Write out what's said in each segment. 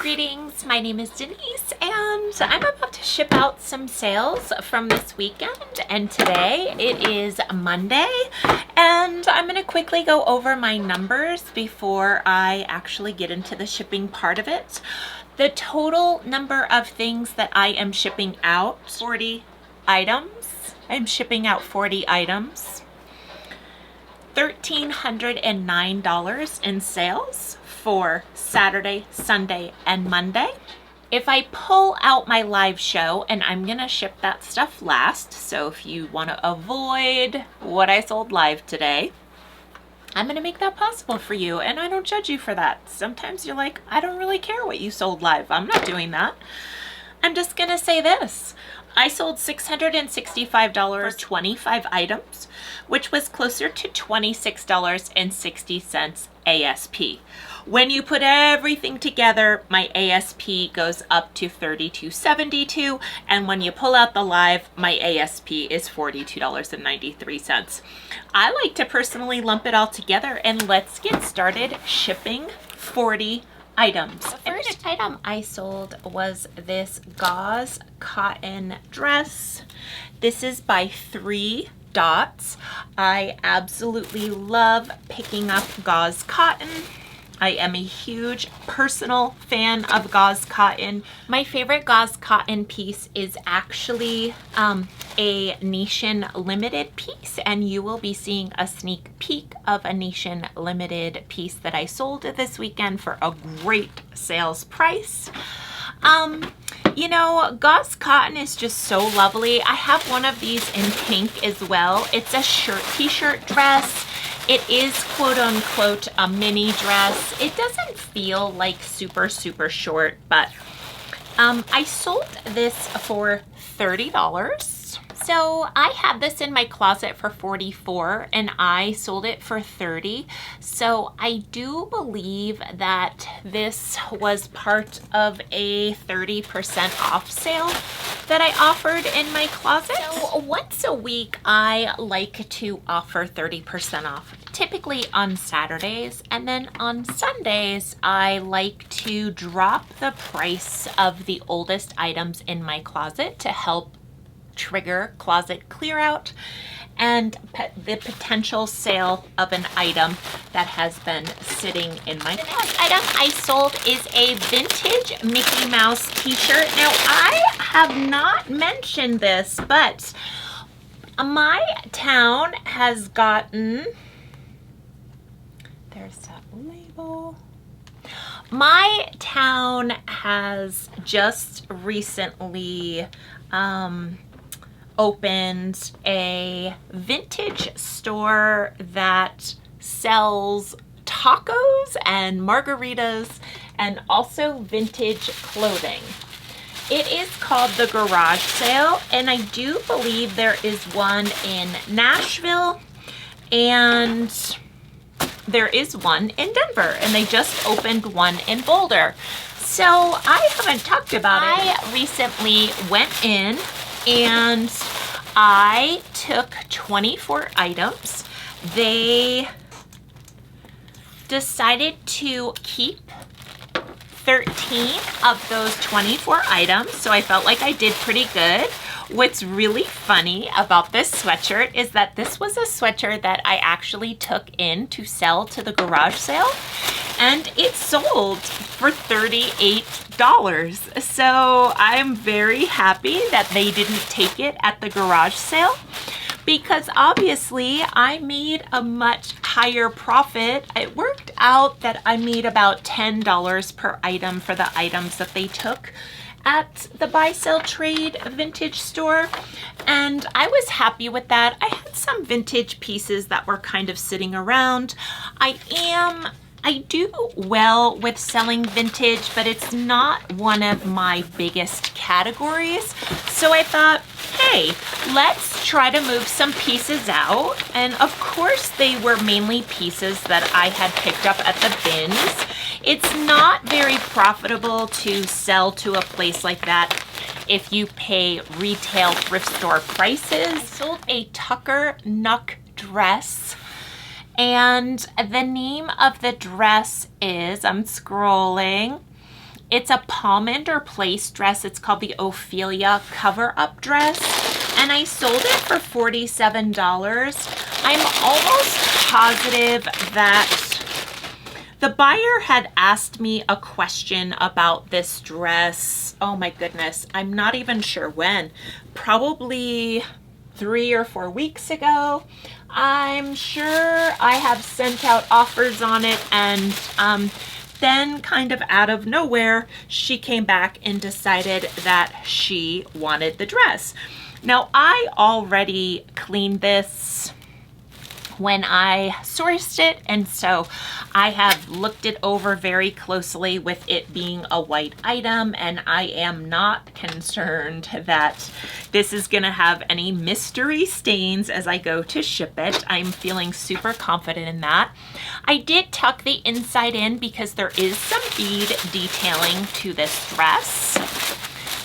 Greetings, my name is Denise and I'm about to ship out some sales from this weekend, and today it is Monday and I'm going to quickly go over my numbers before I actually get into the shipping part of it. The total number of things that I am shipping out, 40 items. I'm shipping out 40 items. $1,309 in sales for Saturday, Sunday, and Monday. If I pull out my live show, and I'm gonna ship that stuff last, so if you want to avoid what I sold live today, I'm gonna make that possible for you, and I don't judge you for that. Sometimes you're like, I don't really care what you sold live. I'm not doing that. I'm just gonna say this. I sold $665 for 25 items, which was closer to $26.60 ASP. When you put everything together, my ASP goes up to $32.72, and when you pull out the live, my ASP is $42.93. I like to personally lump it all together, and let's get started shipping 40 items. The first item I sold was this gauze cotton dress. This is by 3 Dots. I absolutely love picking up gauze cotton. I am a huge personal fan of gauze cotton. My favorite gauze cotton piece is actually a Nation Limited piece, and you will be seeing a sneak peek of a Nation Limited piece that I sold this weekend for a great sales price. You know, gauze cotton is just so lovely. I have one of these in pink as well. It's a t-shirt dress. It is quote unquote a mini dress. It doesn't feel like super short, but I sold this for $30. So I had this in my closet for $44 and I sold it for $30. So I do believe that this was part of a 30% off sale that I offered in my closet. So once a week, I like to offer 30% off, typically on Saturdays, and then on Sundays, I like to drop the price of the oldest items in my closet to help trigger closet clear out and the potential sale of an item that has been sitting in my closet. The next item I sold is a vintage Mickey Mouse t-shirt. Now, I have not mentioned this, but my town has gotten, there's that label. My town has just recently opened a vintage store that sells tacos and margaritas and also vintage clothing. It is called the Garage Sale, and I do believe there is one in Nashville and there is one in Denver, and they just opened one in Boulder. So I haven't talked about it. I recently went in and I took 24 items. They decided to keep 13 of those 24 items, so I felt like I did pretty good. What's really funny about this sweatshirt is that this was a sweatshirt that I actually took in to sell to the garage sale, and it sold for $38. So I'm very happy that they didn't take it at the garage sale, because obviously I made a much higher profit. It worked out that I made about $10 per item for the items that they took at the buy sell trade vintage store, and I was happy with that. I had some vintage pieces that were kind of sitting around. I do well with selling vintage, but it's not one of my biggest categories. So I thought, hey, let's try to move some pieces out. And of course, they were mainly pieces that I had picked up at the bins. It's not very profitable to sell to a place like that if you pay retail thrift store prices. I sold a Tucker Nuck dress, and the name of the dress is, I'm scrolling, It's a Palm or Place dress. It's called the Ophelia cover-up dress, and I sold it for $47. I'm almost positive that the buyer had asked me a question about this dress. Oh my goodness, I'm not even sure when. Probably 3 or 4 weeks ago. I'm sure I have sent out offers on it, and then kind of out of nowhere, she came back and decided that she wanted the dress. Now, I already cleaned this when I sourced it, and so I have looked it over very closely with it being a white item, and I am not concerned that this is gonna have any mystery stains as I go to ship it. I'm feeling super confident in that. I did tuck the inside in because there is some bead detailing to this dress.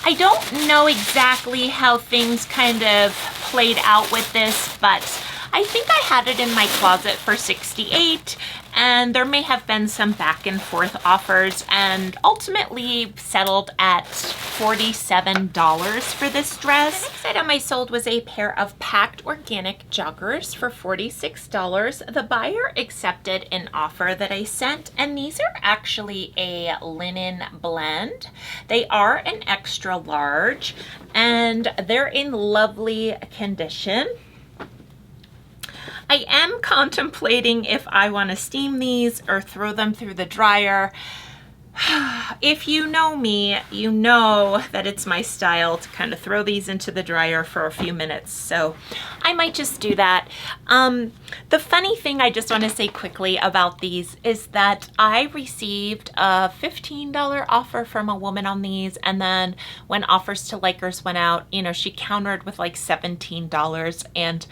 I don't know exactly how things kind of played out with this, but I think I had it in my closet for $68, and there may have been some back and forth offers, and ultimately settled at $47 for this dress. The next item I sold was a pair of packed organic joggers for $46. The buyer accepted an offer that I sent, and these are actually a linen blend. They are an extra large, and they're in lovely condition. I am contemplating if I want to steam these or throw them through the dryer. If you know me, you know that it's my style to kind of throw these into the dryer for a few minutes, so I might just do that. The funny thing I just want to say quickly about these is that I received a $15 offer from a woman on these, and then when offers to likers went out, you know, she countered with like $17, and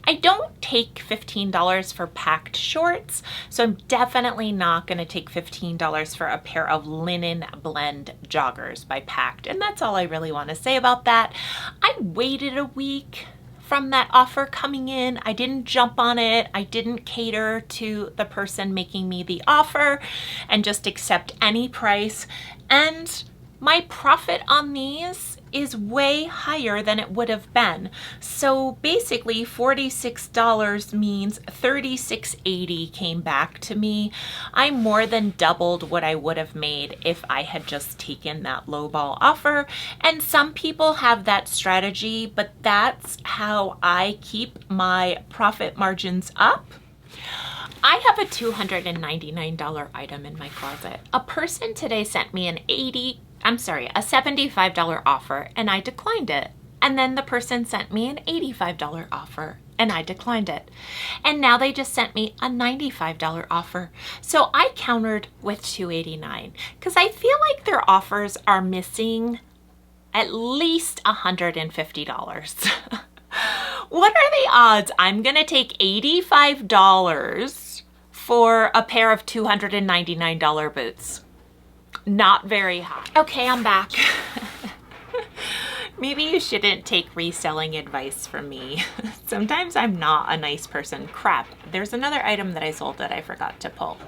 I don't take $15 for packed shorts, so I'm definitely not going to take $15 for a pair of linen blend joggers by Packed, and that's all I really want to say about that. I waited a week from that offer coming in. I didn't jump on it. I didn't cater to the person making me the offer and just accept any price, and my profit on these is way higher than it would have been. So basically $46 means $36.80 came back to me. I more than doubled what I would have made if I had just taken that lowball offer. And some people have that strategy, but that's how I keep my profit margins up. I have a $299 item in my closet. A person today sent me a $75 offer, and I declined it. And then the person sent me an $85 offer, and I declined it. And now they just sent me a $95 offer. So I countered with $289 because I feel like their offers are missing at least $150. What are the odds I'm gonna take $85 for a pair of $299 boots? Not very high. Okay, I'm back. Maybe you shouldn't take reselling advice from me. Sometimes I'm not a nice person. Crap, there's another item that I sold that I forgot to pull.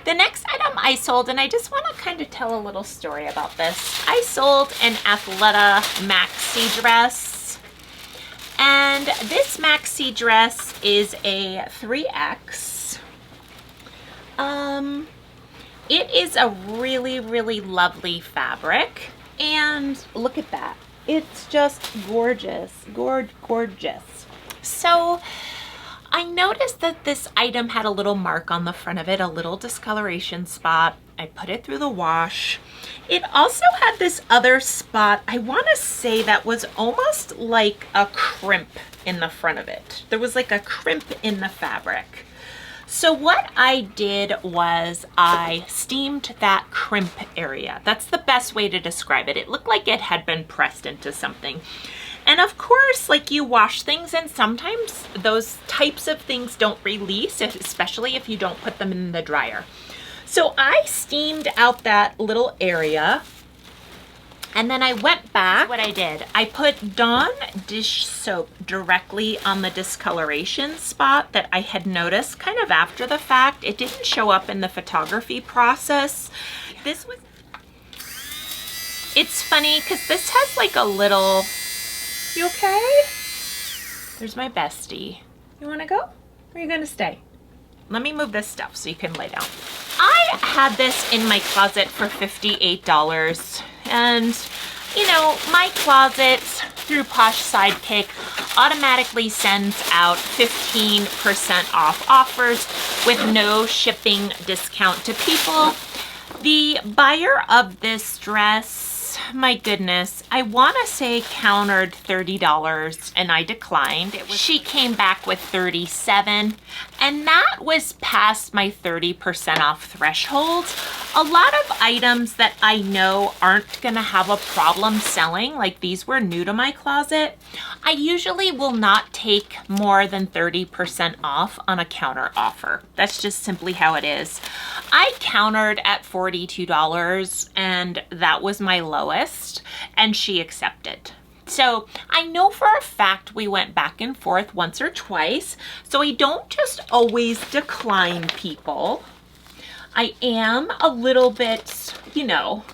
The next item I sold, and I just want to kind of tell a little story about this. I sold an Athleta maxi dress, and this maxi dress is a 3X. It is a really, really lovely fabric, and look at that. It's just gorgeous, gorgeous. So I noticed that this item had a little mark on the front of it, a little discoloration spot. I put it through the wash. It also had this other spot, I want to say that was almost like a crimp in the front of it. There was like a crimp in the fabric. So what I did was I steamed that crimp area. That's the best way to describe it. It looked like it had been pressed into something. And of course, like, you wash things, and sometimes those types of things don't release, especially if you don't put them in the dryer. So I steamed out that little area, And then I went back. What I did, I put Dawn dish soap directly on the discoloration spot that I had noticed kind of after the fact. It didn't show up in the photography process. This was, it's funny because this has like a little, you okay? There's my bestie. You wanna go? Or are you gonna stay? Let me move this stuff so you can lay down. I had this in my closet for $58. And, you know, my closet through Posh Sidekick automatically sends out 15% off offers with no shipping discount to people. The buyer of this dress, my goodness, I want to say countered $30 and I declined. She came back with $37 and that was past my 30% off threshold. A lot of items that I know aren't gonna have a problem selling, like these were new to my closet, I usually will not take more than 30% off on a counter offer. That's just simply how it is. I countered at $42 and that was my lowest and she accepted. So I know for a fact we went back and forth once or twice, so I don't just always decline people. I am a little bit, you know,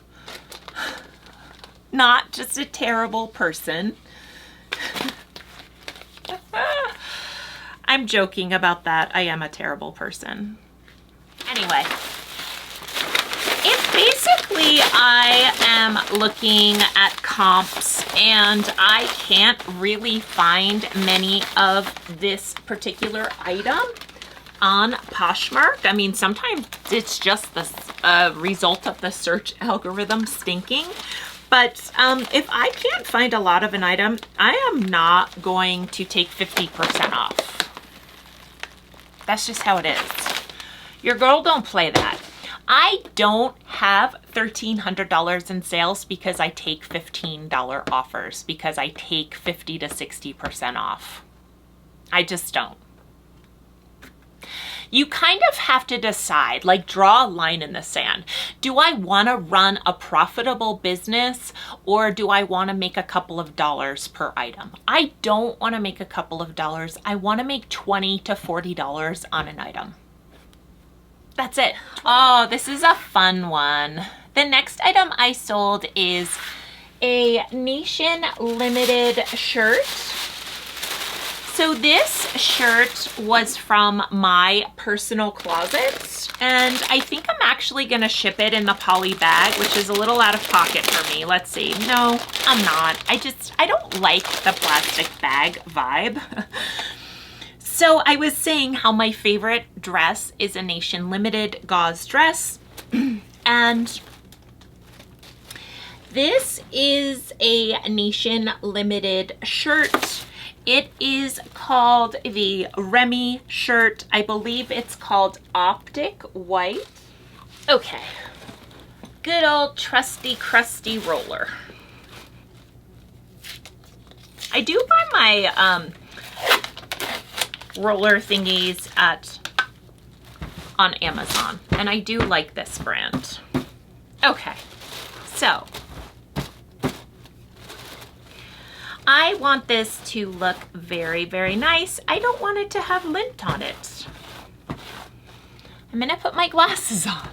not just a terrible person. I'm joking about that. I am a terrible person. Anyway, if basically I am looking at comps and I can't really find many of this particular item on Poshmark. I mean, sometimes it's just the result of the search algorithm stinking. But if I can't find a lot of an item, I am not going to take 50% off. That's just how it is. Your girl don't play that. I don't have $1,300 in sales because I take $15 offers, because I take 50 to 60% off. I just don't. You kind of have to decide, like draw a line in the sand. Do I want to run a profitable business or do I want to make a couple of dollars per item? I don't want to make a couple of dollars. I want to make $20 to $40 on an item. That's it. Oh, this is a fun one. The next item I sold is a Nation Limited shirt. So this shirt was from my personal closet, and I think I'm actually gonna ship it in the poly bag, which is a little out of pocket for me. Let's see. No, I'm not. I don't like the plastic bag vibe. So I was saying how my favorite dress is a Nation Limited gauze dress, and this is a Nation Limited shirt. It is called the Remy shirt. I believe it's called Optic White. Okay. Good old trusty, crusty roller. I do buy my roller thingies on Amazon, and I do like this brand. Okay, so I want this to look very, very nice. I don't want it to have lint on it. I'm gonna put my glasses on.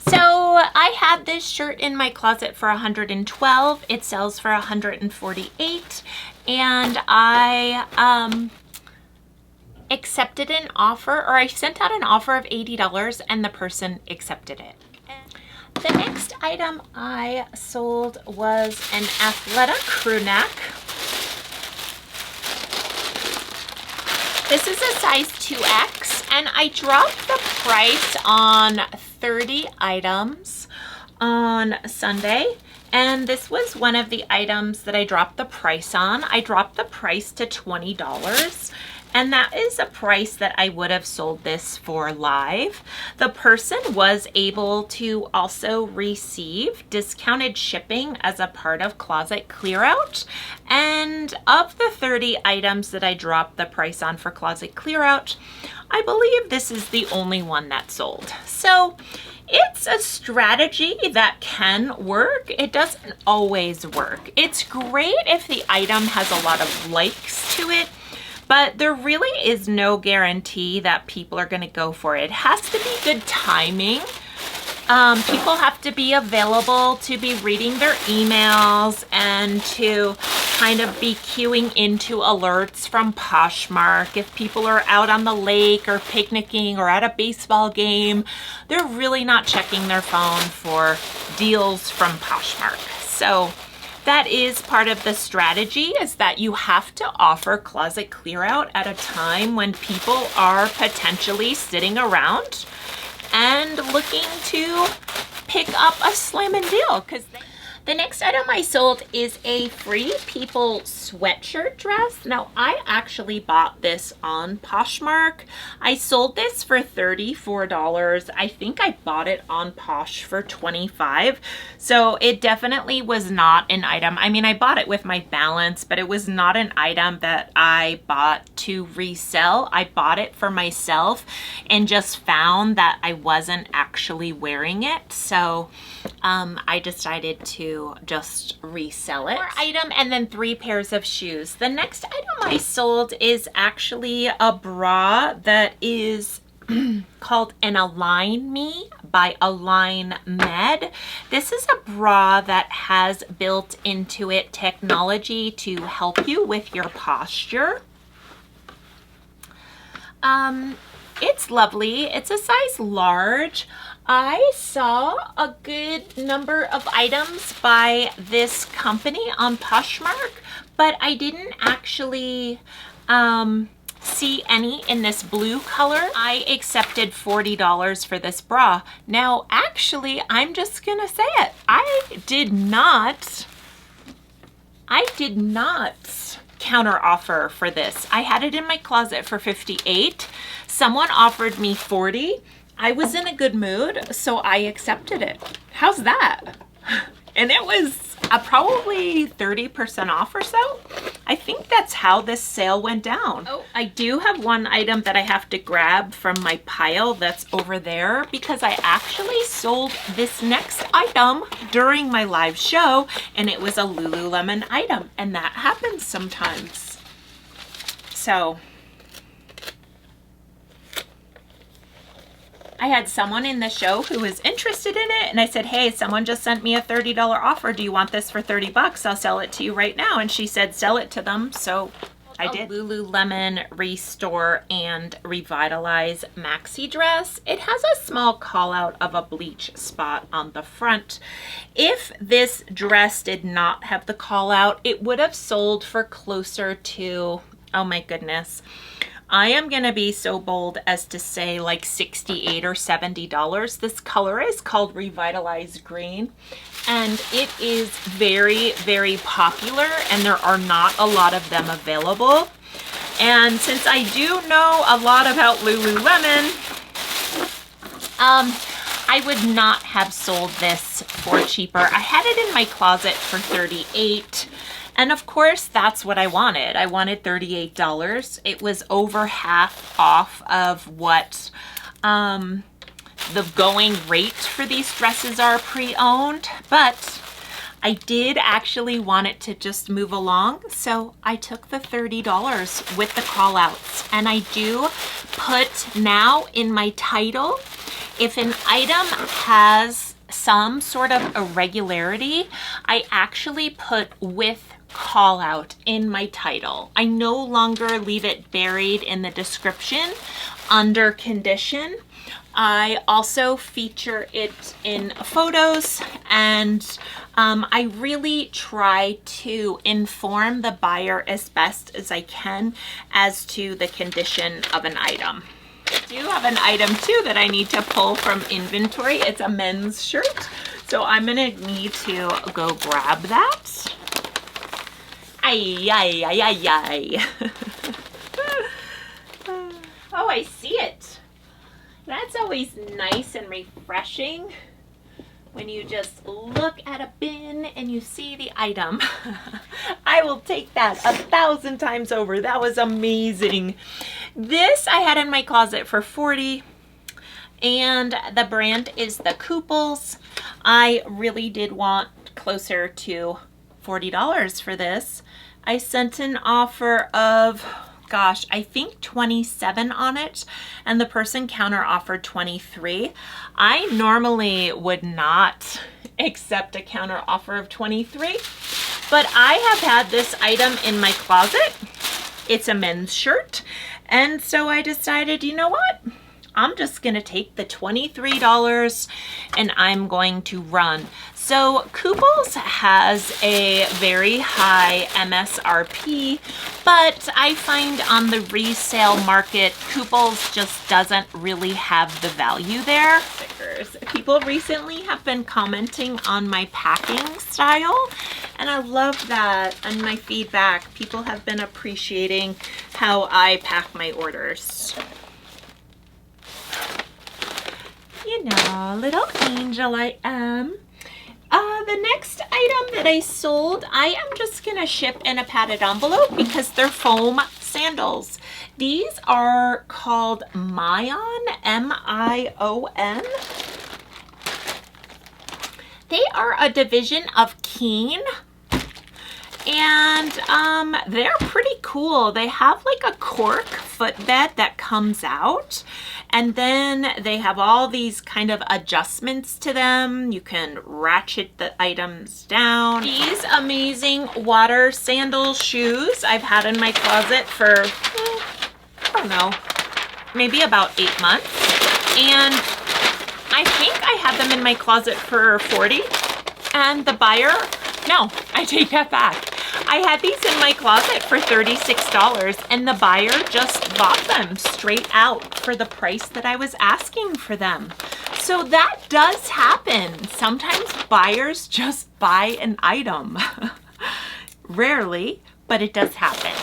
So I had this shirt in my closet for $112. It sells for $148, and I accepted an offer, or I sent out an offer of $80 and the person accepted it. The next item I sold was an Athleta crew neck. This is a size 2X, and I dropped the price on 30 items on Sunday, and this was one of the items that I dropped the price on. I dropped the price to $20. And that is a price that I would have sold this for live. The person was able to also receive discounted shipping as a part of closet clear out. And of the 30 items that I dropped the price on for closet clear out, I believe this is the only one that sold. So It's a strategy that can work. It doesn't always work. It's great if the item has a lot of likes to it, but there really is no guarantee that people are going to go for it. It has to be good timing. People have to be available to be reading their emails and to kind of be queuing into alerts from Poshmark. If people are out on the lake or picnicking or at a baseball game, they're really not checking their phone for deals from Poshmark. So that is part of the strategy, is that you have to offer closet clear out at a time when people are potentially sitting around and looking to pick up a slamming deal. Because the next item I sold is a Free People sweatshirt dress. Now, I actually bought this on Poshmark. I sold this for $34. I think I bought it on Posh for $25. So it definitely was not an item. I mean, I bought it with my balance, but it was not an item that I bought to resell. I bought it for myself and just found that I wasn't actually wearing it. So I decided to just resell it. More item and then 3 pairs of shoes. The next item I sold is actually a bra that is called an Align Me by Align Med. This is a bra that has built into it technology to help you with your posture. It's lovely. It's a size large. I saw a good number of items by this company on Poshmark, but I didn't actually see any in this blue color. I accepted $40 for this bra. Now, actually, I'm just gonna say it. I did not counter offer for this. I had it in my closet for $58. Someone offered me $40. I was in a good mood, so I accepted it. How's that? And it was probably 30% off or so. I think that's how this sale went down. Oh, I do have one item that I have to grab from my pile that's over there, because I actually sold this next item during my live show, and it was a Lululemon item, and that happens sometimes. So I had someone in the show who was interested in it, and I said, hey, someone just sent me a $30 offer. Do you want this for 30 bucks? I'll sell it to you right now. And she said, sell it to them. So I did. Lululemon Restore and Revitalize maxi dress. It has a small call out of a bleach spot on the front. If this dress did not have the call out, it would have sold for closer to, oh my goodness, I am going to be so bold as to say like $68 or $70. This color is called Revitalize Green, and it is very, very popular, and there are not a lot of them available. And since I do know a lot about Lululemon, I would not have sold this for cheaper. I had it in my closet for $38. And of course, that's what I wanted. I wanted $38. It was over half off of what the going rate for these dresses are pre-owned, but I did actually want it to just move along, so I took the $30 with the call outs. And I do put now in my title, if an item has some sort of irregularity, I actually put with call out in my title. I no longer leave it buried in the description under condition. I also feature it in photos, and I really try to inform the buyer as best as I can as to the condition of an item. I do have an item too that I need to pull from inventory. It's a men's shirt, so I'm gonna need to go grab that. Ay, ay, ay, ay, ay. Oh, I see it. That's always nice and refreshing when you just look at a bin and you see the item. I will take that 1,000 times over. That was amazing. This I had in my closet for $40. and the brand is the Couples. I really did want closer to $40 for this. I sent an offer of, gosh, I think 27 on it, and the person counter offered 23. I normally would not accept a counter offer of 23, but I have had this item in my closet. It's a men's shirt, and so I decided, you know what? I'm just gonna take the $23 and I'm going to run. So Couples has a very high MSRP, but I find on the resale market, Couples just doesn't really have the value there. People recently have been commenting on my packing style, and I love that. And my feedback, people have been appreciating how I pack my orders. You know, little angel I am. The next item that I sold, I am just gonna ship in a padded envelope because they're foam sandals. These are called Mion, M-I-O-N. They are a division of Keen, and they're pretty cool. They have like a cork footbed that comes out, and then they have all these kind of adjustments to them. You can ratchet the items down. These amazing water sandal shoes I've had in my closet for, I don't know, maybe about 8 months. And I think I had them in my closet for 40, and the buyer, no, I take that back. I had these in my closet for $36, and the buyer just bought them straight out for the price that I was asking for them. So that does happen. Sometimes buyers just buy an item. Rarely, but it does happen.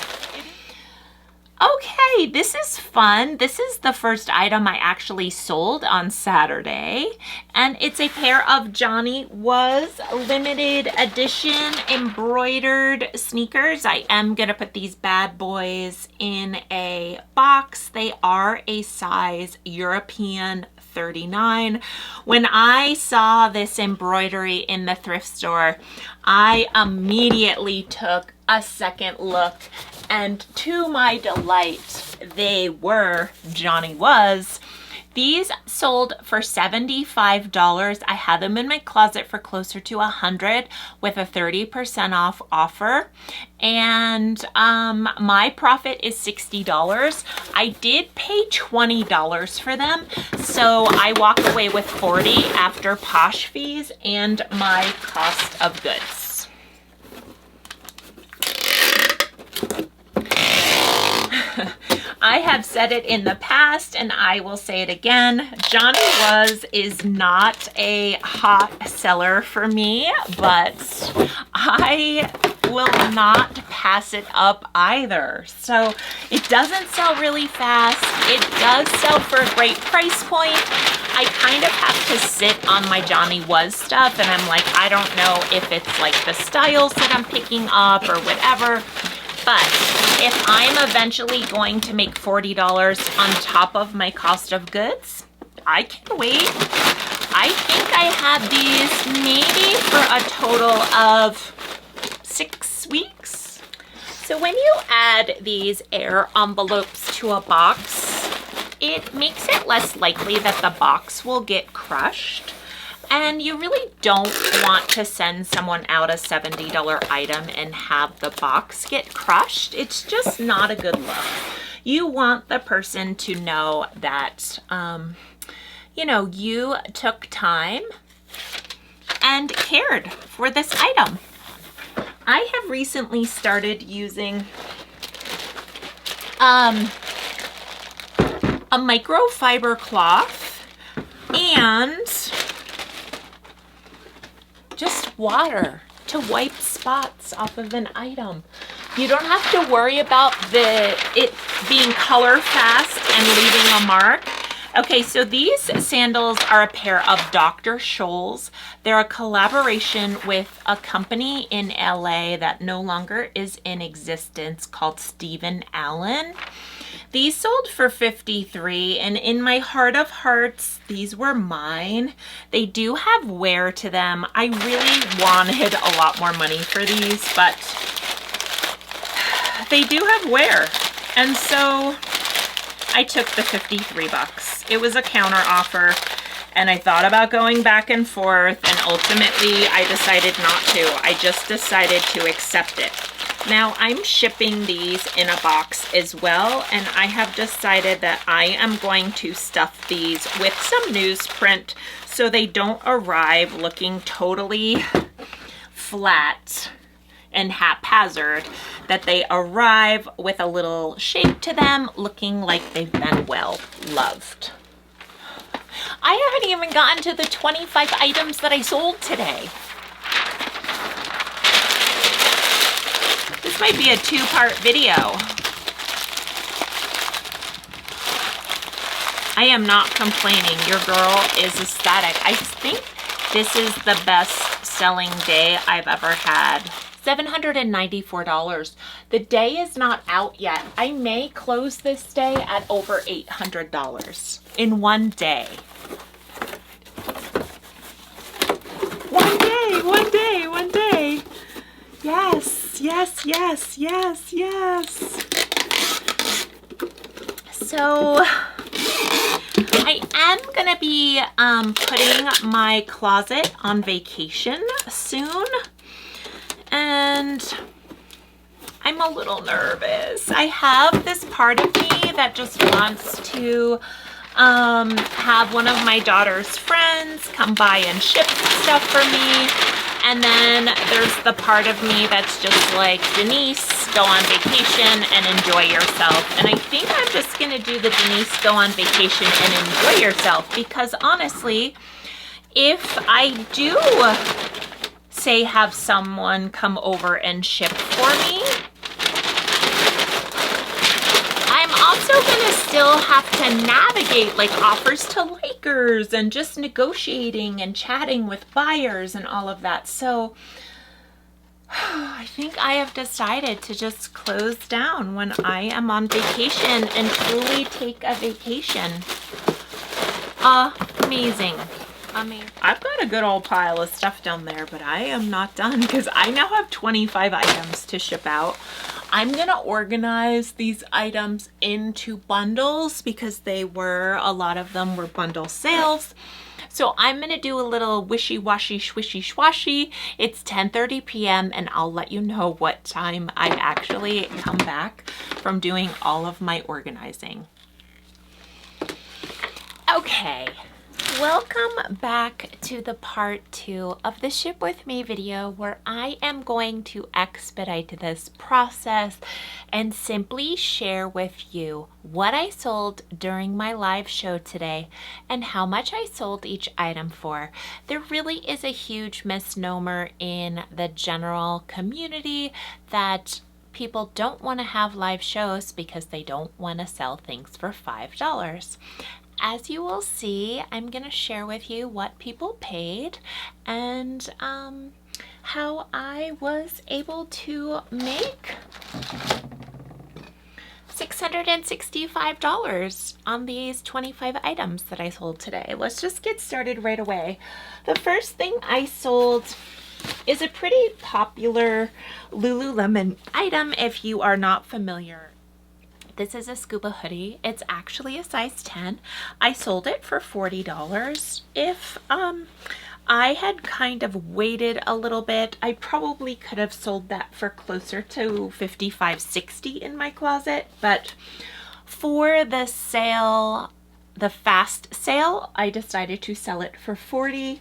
Okay, this is fun. This is the first item I actually sold on Saturday, and it's a pair of Johnny Was limited edition embroidered sneakers. I am gonna put these bad boys in a box. They are a size European 39. When I saw this embroidery in the thrift store, I immediately took a second look, and to my delight, they were Johnny Was. These sold for $75. I had them in my closet for closer to $100 with a 30% off offer. And my profit is $60. I did pay $20 for them, so I walk away with $40 after Posh fees and my cost of goods. I have said it in the past and I will say it again. Johnny Was is not a hot seller for me, but I will not pass it up either. So it doesn't sell really fast. It does sell for a great price point. I kind of have to sit on my Johnny Was stuff, and I'm like, I don't know if it's like the styles that I'm picking up or whatever. But if I'm eventually going to make $40 on top of my cost of goods, I can wait. I think I had these maybe for a total of 6 weeks. So when you add these air envelopes to a box, it makes it less likely that the box will get crushed. And you really don't want to send someone out a $70 item and have the box get crushed. It's just not a good look. You want the person to know that, you know, you took time and cared for this item. I have recently started using a microfiber cloth and just water to wipe spots off of an item. You don't have to worry about it being color fast and leaving a mark. Okay, so these sandals are a pair of Dr. Scholl's. They're a collaboration with a company in LA that no longer is in existence called Stephen Allen. These sold for $53, and in my heart of hearts, these were mine. They do have wear to them. I really wanted a lot more money for these, but they do have wear. And so I took the 53 bucks. It was a counter offer, and I thought about going back and forth, and ultimately I decided not to. I just decided to accept it. Now I'm shipping these in a box as well, and I have decided that I am going to stuff these with some newsprint so they don't arrive looking totally flat and haphazard, that they arrive with a little shape to them, looking like they've been well loved. I haven't even gotten to the 25 items that I sold today. This might be a two-part video. I am not complaining. Your girl is ecstatic. I think this is the best-selling day I've ever had. $794. The day is not out yet. I may close this day at over $800 in one day. One day. Yes, yes, yes, yes, yes. So I am gonna be putting my closet on vacation soon, and I'm a little nervous. I have this part of me that just wants to have one of my daughter's friends come by and ship stuff for me. And then there's the part of me that's just like, Denise, go on vacation and enjoy yourself. And I think I'm just gonna do the Denise, go on vacation and enjoy yourself, because honestly, if I do say have someone come over and ship for me, I'm also gonna still have to navigate like offers to likers and just negotiating and chatting with buyers and all of that. So I think I have decided to just close down when I am on vacation and truly take a vacation. Amazing. I've got a good old pile of stuff down there, but I am not done because I now have 25 items to ship out. I'm gonna organize these items into bundles because a lot of them were bundle sales. So I'm gonna do a little wishy-washy, swishy-swashy. It's 10:30 p.m. and I'll let you know what time I actually come back from doing all of my organizing. Okay. Welcome back to the part 2 of the Ship With Me video, where I am going to expedite this process and simply share with you what I sold during my live show today and how much I sold each item for. There really is a huge misnomer in the general community that people don't want to have live shows because they don't want to sell things for $5. As you will see, I'm going to share with you what people paid and how I was able to make $665 on these 25 items that I sold today. Let's just get started right away. The first thing I sold is a pretty popular Lululemon item if you are not familiar. This is a scuba hoodie. It's actually a size 10. I sold it for $40. If I had kind of waited a little bit, I probably could have sold that for closer to $55, $60 in my closet. But for the sale, the fast sale, I decided to sell it for $40.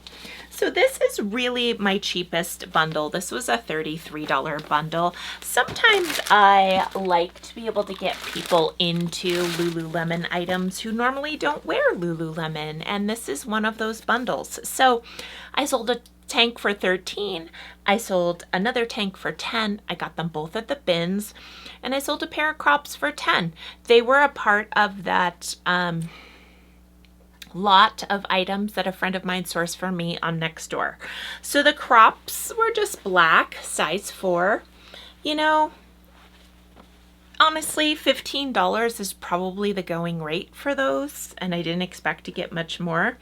So this is really my cheapest bundle. This was a $33 bundle. Sometimes I like to be able to get people into Lululemon items who normally don't wear Lululemon, and this is one of those bundles. So I sold a tank for $13. I sold another tank for $10. I got them both at the bins, and I sold a pair of crops for $10. They were a part of that lot of items that a friend of mine sourced for me on Nextdoor. So the crops were just black, size 4. You know, honestly, $15 is probably the going rate for those, and I didn't expect to get much more.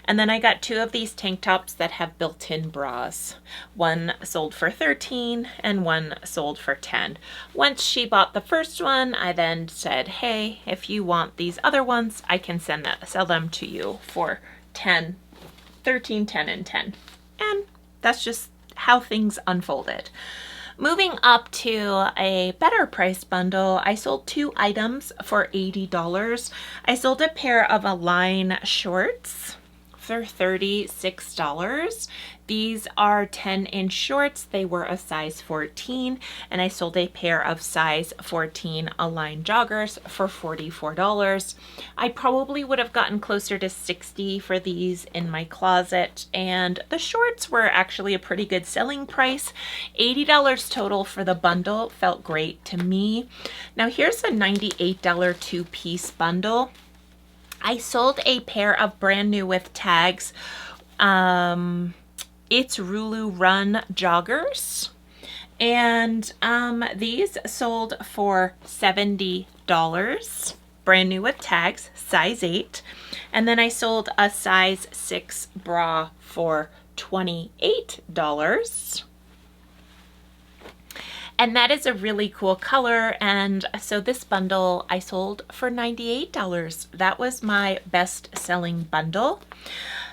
And then I got 2 of these tank tops that have built-in bras. One sold for $13 and one sold for $10. Once she bought the first one, I then said, hey, if you want these other ones, I can sell them to you for $10, $13, $10, and $10. And that's just how things unfolded. Moving up to a better price bundle, I sold 2 items for $80. I sold a pair of Align shorts for $36. These are 10-inch shorts. They were a size 14, and I sold a pair of size 14 Align joggers for $44. I probably would have gotten closer to $60 for these in my closet, and the shorts were actually a pretty good selling price. $80 total for the bundle felt great to me. Now here's a $98 2-piece bundle. I sold a pair of brand new with tags. It's Rulu Run joggers, and these sold for $70, brand new with tags, size 8. And then I sold a size 6 bra for $28. And that is a really cool color, and so this bundle I sold for $98. That was my best selling bundle.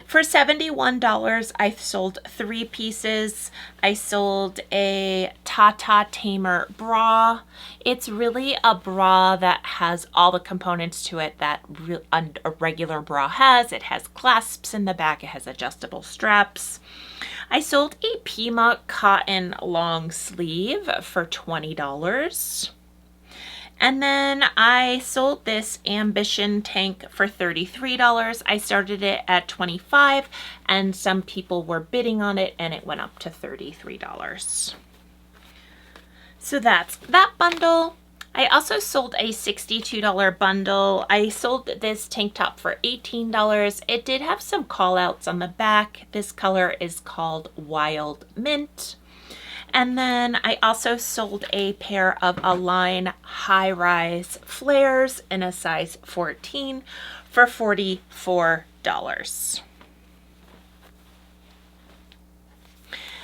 For $71, I sold 3 pieces. I sold a Tata Tamer bra. It's really a bra that has all the components to it that a regular bra has. It has clasps in the back. It has adjustable straps. I sold a Pima cotton long sleeve for $20. And then I sold this Ambition tank for $33. I started it at $25, and some people were bidding on it, and it went up to $33. So that's that bundle. I also sold a $62 bundle. I sold this tank top for $18. It did have some call outs on the back. This color is called Wild Mint. And then I also sold a pair of Align high-rise flares in a size 14 for $44.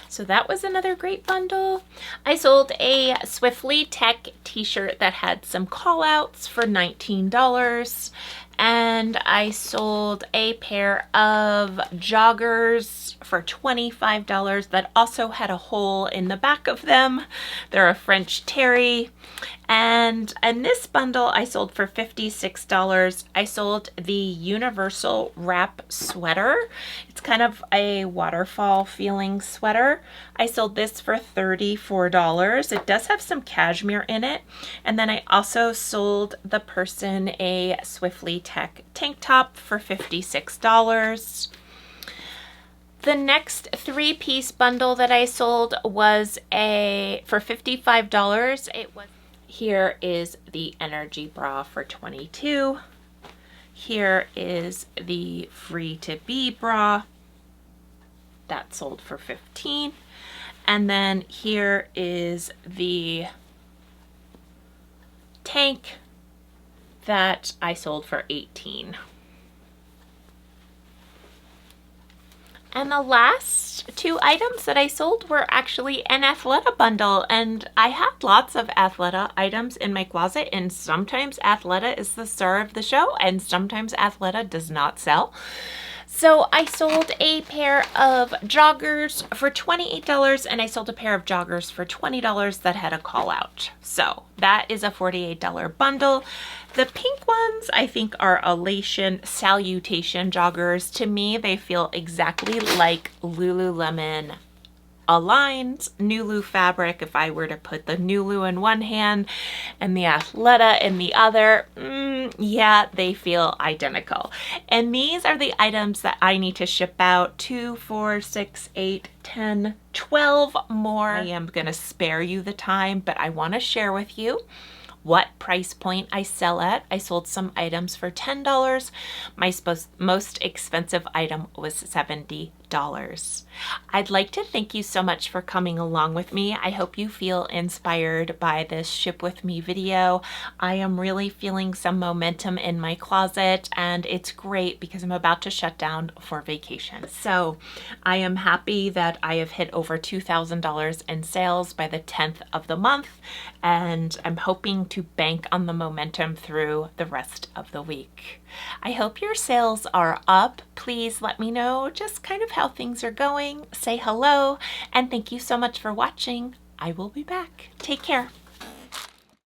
So that was another great bundle. I sold a Swiftly Tech t-shirt that had some call outs for $19. And I sold a pair of joggers for $25 that also had a hole in the back of them. They're a French terry. And in this bundle I sold for $56. I sold the Universal Wrap sweater. It's kind of a waterfall feeling sweater. I sold this for $34. It does have some cashmere in it. And then I also sold the person a Swiftly Tech tank top for $56. The next 3-piece bundle that I sold was for $55. Here is the Energy bra for $22. Here is the Free to Be bra that sold for $15. And then here is the tank that I sold for $18. And the last 2 items that I sold were actually an Athleta bundle, and I had lots of Athleta items in my closet, and sometimes Athleta is the star of the show and sometimes Athleta does not sell. So I sold a pair of joggers for $28, and I sold a pair of joggers for $20 that had a call out. So that is a $48 bundle. The pink ones I think are Elation Salutation joggers. To me, they feel exactly like Lululemon Aligned Nulu fabric. If I were to put the Nulu in one hand and the Athleta in the other, yeah, they feel identical. And these are the items that I need to ship out. 2, 4, 6, 8, 10, 12 more. I am gonna spare you the time, but I want to share with you what price point I sell at. I sold some items for $10. My most expensive item was $70. I'd like to thank you so much for coming along with me. I hope you feel inspired by this ship with me video. I am really feeling some momentum in my closet, and it's great because I'm about to shut down for vacation. So I am happy that I have hit over $2,000 in sales by the 10th of the month, and I'm hoping to bank on the momentum through the rest of the week. I hope your sales are up. Please let me know just kind of how things are going. Say hello, and thank you so much for watching. I will be back. Take care.